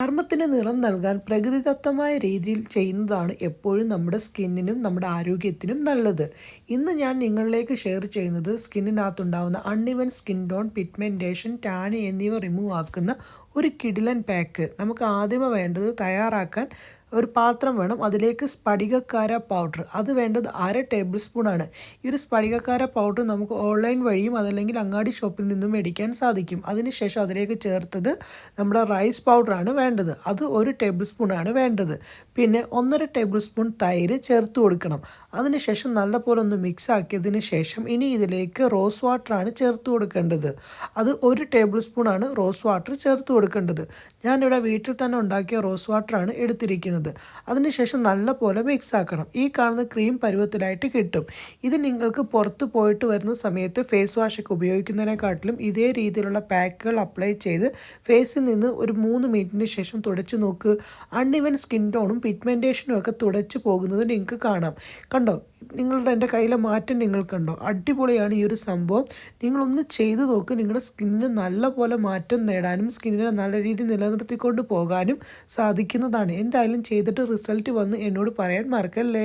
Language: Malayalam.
ചർമ്മത്തിന് നിറം നൽകാൻ പ്രകൃതിദത്തമായ രീതിയിൽ ചെയ്യുന്നതാണ് എപ്പോഴും നമ്മുടെ സ്കിന്നിനും നമ്മുടെ ആരോഗ്യത്തിനും നല്ലത്. ഇന്ന് ഞാൻ നിങ്ങളിലേക്ക് ഷെയർ ചെയ്യുന്നത് സ്കിന്നിനകത്തുണ്ടാവുന്ന uneven skin tone, pigmentation, tan എന്നിവ റിമൂവ് ആക്കുന്ന ഒരു കിടിലൻ പാക്ക്. നമുക്ക് ആദ്യമേ വേണ്ടത് തയ്യാറാക്കാൻ ഒരു പാത്രം വേണം. അതിലേക്ക് സ്ഫടികക്കാര പൗഡർ, അത് വേണ്ടത് 1/2 ടേബിൾ സ്പൂണാണ്. ഈ ഒരു സ്ഫടികക്കാര പൗഡർ നമുക്ക് ഓൺലൈൻ വഴിയും അതല്ലെങ്കിൽ അങ്ങാടി ഷോപ്പിൽ നിന്നും മേടിക്കാൻ സാധിക്കും. അതിനുശേഷം അതിലേക്ക് ചേർത്തത് നമ്മുടെ റൈസ് പൗഡറാണ് വേണ്ടത്. അത് 1 ടേബിൾ സ്പൂണാണ് വേണ്ടത്. പിന്നെ 1.5 ടേബിൾ സ്പൂൺ തൈര് ചേർത്ത് കൊടുക്കണം. അതിനുശേഷം നല്ലപോലെ ഒന്ന് മിക്സ് ആക്കിയതിന് ശേഷം ഇനി ഇതിലേക്ക് റോസ് വാട്ടറാണ് ചേർത്ത് കൊടുക്കേണ്ടത്. അത് 1 ടേബിൾ സ്പൂണാണ് റോസ് വാട്ടർ ചേർത്ത് കൊടുക്കേണ്ടത്. ഞാനിവിടെ വീട്ടിൽ തന്നെ ഉണ്ടാക്കിയ റോസ് വാട്ടറാണ് എടുത്തിരിക്കുന്നത്. അതിനുശേഷം നല്ലപോലെ മിക്സ് ആക്കണം. ഈ കാണുന്ന ക്രീം പരുവത്തിലായിട്ട് കിട്ടും. ഇത് നിങ്ങൾക്ക് പുറത്ത് പോയിട്ട് വരുന്ന സമയത്ത് ഫേസ് വാഷൊക്കെ ഉപയോഗിക്കുന്നതിനെക്കാട്ടിലും ഇതേ രീതിയിലുള്ള പാക്കുകൾ അപ്ലൈ ചെയ്ത് ഫേസിൽ നിന്ന് ഒരു 3 മിനിറ്റിന് ശേഷം തുടച്ച് നോക്ക്. അൺഇവൻ സ്കിൻ ടോണും പിഗ്മെൻറ്റേഷനും ഒക്കെ തുടച്ച് പോകുന്നത് നിങ്ങൾക്ക് കാണാം. കണ്ടോ? നിങ്ങളുടെ എൻ്റെ കയ്യിലെ മാറ്റം നിങ്ങൾ കണ്ടോ? അടിപൊളിയാണ് ഈ ഒരു സംഭവം. നിങ്ങളൊന്ന് ചെയ്ത് നോക്ക്. നിങ്ങളുടെ സ്കിന്നിന് നല്ല പോലെ മാറ്റം നേടാനും സ്കിന്നിനെ നല്ല രീതിയിൽ നിലനിർത്തിക്കൊണ്ട് പോകാനും സാധിക്കുന്നതാണ്. എന്തായാലും ചെയ്തിട്ട് റിസൾട്ട് വന്ന് എന്നോട് പറയാൻ മറക്കല്ലേ.